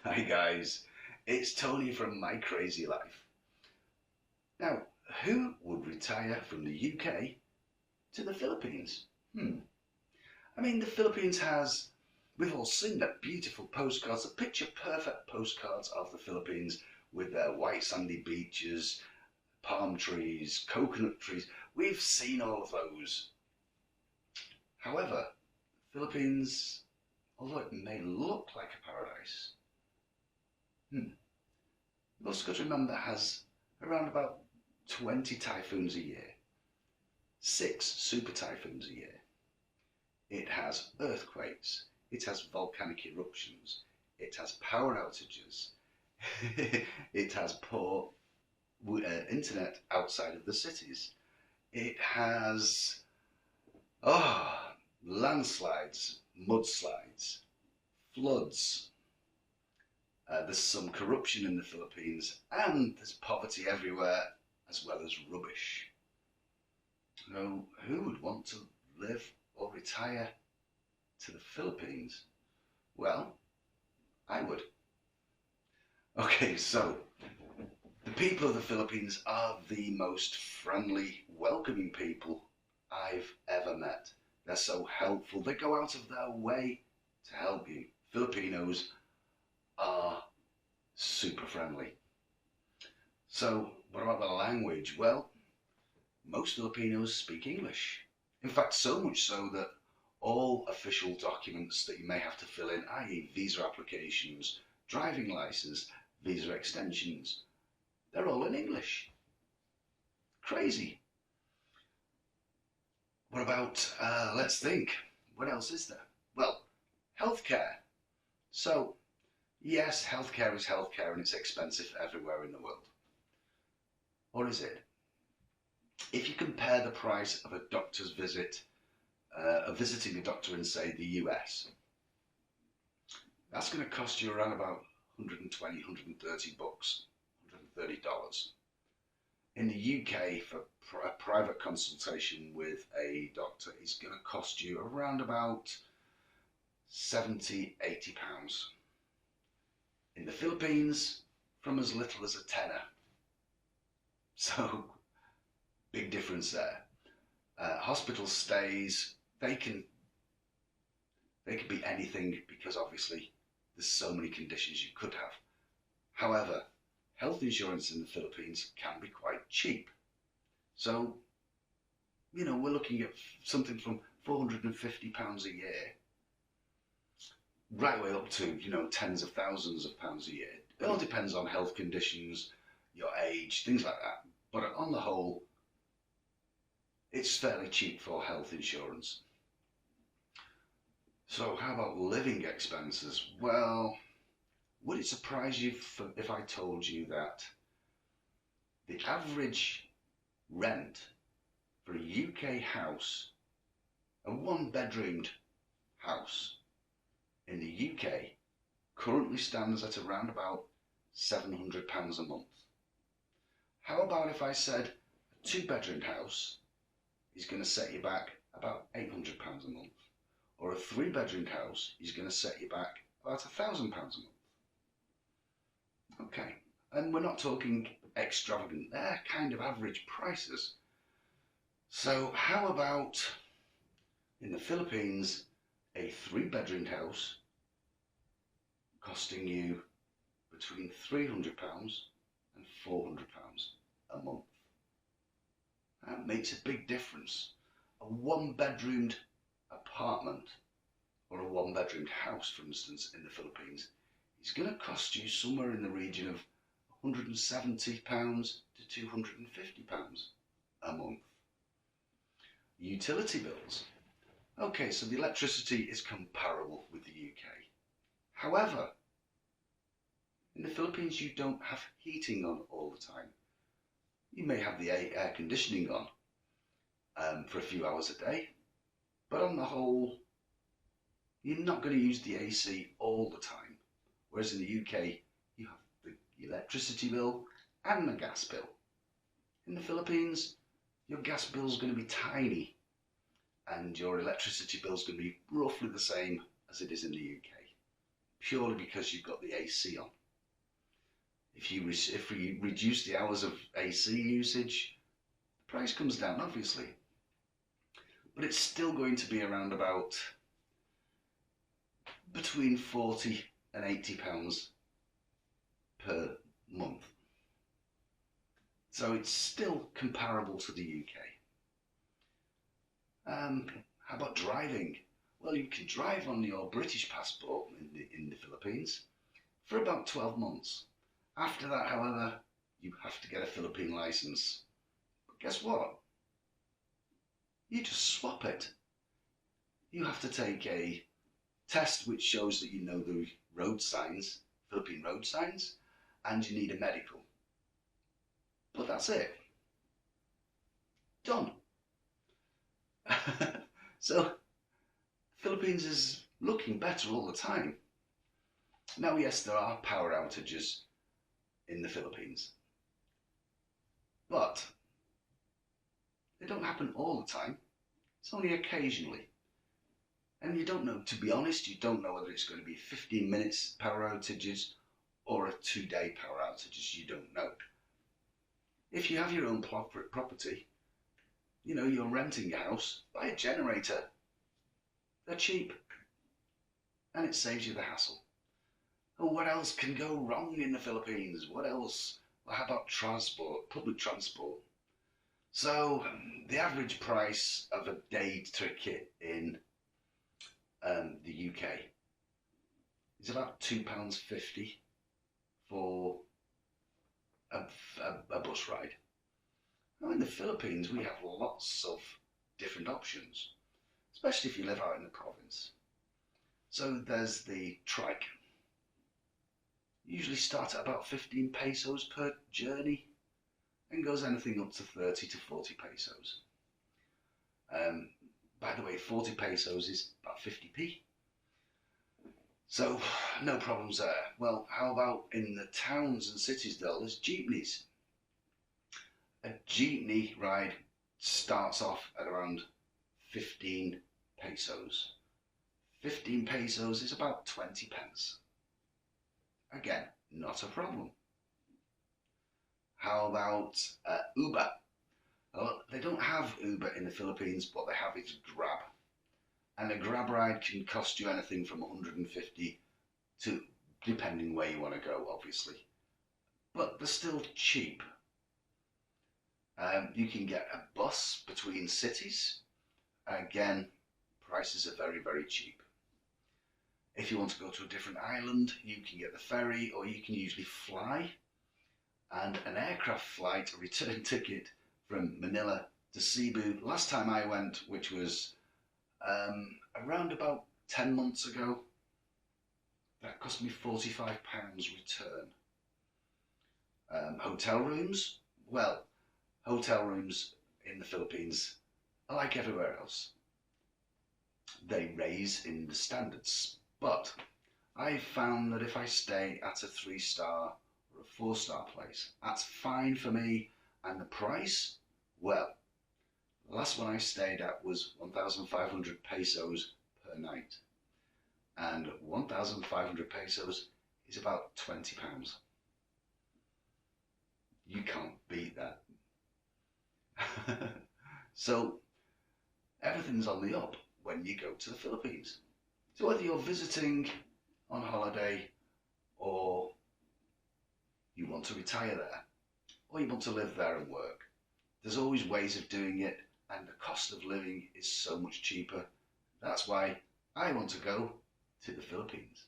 Hi guys, it's Tony from My Crazy Life. Now, who would retire from the UK to the Philippines? I mean, the Philippines has, we've all seen the beautiful postcards, the picture perfect postcards of the Philippines with their white sandy beaches, palm trees, coconut trees. We've seen all of those. However, Philippines, although it may look like a paradise, hmm, you've also got to remember it has around about 20 typhoons a year, 6 super typhoons a year. It has earthquakes, it has volcanic eruptions, it has power outages, it has poor internet outside of the cities, it has oh, landslides, mudslides, floods. There's some corruption in the Philippines, and there's poverty everywhere, as well as rubbish. Now, who would want to live or retire to the Philippines? Well, I would. Okay, so the people of the Philippines are the most friendly, welcoming people I've ever met. They're so helpful. They go out of their way to help you. Filipinos are super friendly. So, what about the language? Well, most Filipinos speak English. In fact, so much so that all official documents that you may have to fill in, i.e., visa applications, driving license, visa extensions, they're all in English. Crazy. What about, let's think, what else is there? Well, healthcare. So, yes, healthcare is healthcare and it's expensive everywhere in the world. Or is it? If you compare the price of a doctor's visit, of visiting a doctor in, say, the US, that's going to cost you around about 120, 130 bucks, $130. In the UK, for a private consultation with a doctor, is going to cost you around about 70, 80 pounds. In the Philippines, from as little as a tenner. So, big difference there. Hospital stays, they can be anything because obviously there's so many conditions you could have. However, health insurance in the Philippines can be quite cheap. So, we're looking at something from £450 a year, right way up to, tens of thousands of pounds a year. It all depends on health conditions, your age, things like that. But on the whole, it's fairly cheap for health insurance. So how about living expenses? Well, would it surprise you if I told you that the average rent for a UK house, a one-bedroomed house in the UK, currently stands at around about £700 a month? How about if I said a two-bedroom house is going to set you back about £800 a month, or a three-bedroom house is going to set you back about £1,000 a month? Okay, and we're not talking extravagant, they're kind of average prices. So how about in the Philippines, a three-bedroom house costing you between £300 and £400 a month? That makes a big difference. A one-bedroomed apartment or a one-bedroomed house, for instance, in the Philippines, is going to cost you somewhere in the region of £170 to £250 a month. Utility bills. Okay, so the electricity is comparable with the UK. However, in the Philippines you don't have heating on all the time. You may have the air conditioning on for a few hours a day, but on the whole, you're not going to use the AC all the time. Whereas in the UK, you have the electricity bill and the gas bill. In the Philippines, your gas bill is going to be tiny and your electricity bill is going to be roughly the same as it is in the UK. purely because you've got the AC on. If we reduce the hours of AC usage, the price comes down, obviously. But it's still going to be around about between £40 and £80 per month. So it's still comparable to the UK. How about driving? Well, you can drive on your British passport in the Philippines for about 12 months. After that, however, you have to get a Philippine license. But guess what? You just swap it. You have to take a test which shows that you know the road signs, Philippine road signs, and you need a medical. But that's it. Done. So, Philippines is looking better all the time. Now, yes, there are power outages in the Philippines, but they don't happen all the time. It's only occasionally. And you don't know, to be honest, you don't know whether it's going to be 15 minutes power outages or a 2-day power outages. You don't know. If you have your own property, you know, you're renting a house, buy a generator. They're cheap. And it saves you the hassle. Oh, what else can go wrong in the Philippines? What else? Well, how about transport, public transport? So, the average price of a day ticket in the UK is about £2.50 for a bus ride. Now, in the Philippines, we have lots of different options, especially if you live out in the province. So there's the trike. Usually starts at about 15 pesos per journey and goes anything up to 30 to 40 pesos. By the way, 40 pesos is about 50p. So no problems there. Well, how about in the towns and cities though? There's jeepneys. A jeepney ride starts off at around 15 pesos. 15 pesos is about 20 pence. Again, not a problem. How about Uber? Well, they don't have Uber in the Philippines, but they have is Grab. And a Grab ride can cost you anything from 150 to, depending where you want to go, obviously. But they're still cheap. You can get a bus between cities. Again, prices are very, very cheap. If you want to go to a different island, you can get the ferry, or you can usually fly. And an aircraft flight, a return ticket from Manila to Cebu, last time I went, which was around about 10 months ago, that cost me £45 return. Hotel rooms, well, hotel rooms in the Philippines are like everywhere else. They raise in the standards, but I found that if I stay at a 3-star or a 4-star place, that's fine for me. And the price, well, the last one I stayed at was 1,500 pesos per night. And 1,500 pesos is about £20. You can't beat that. So everything's on the up when you go to the Philippines. So whether you're visiting on holiday, or you want to retire there, or you want to live there and work, there's always ways of doing it, and the cost of living is so much cheaper. That's why I want to go to the Philippines.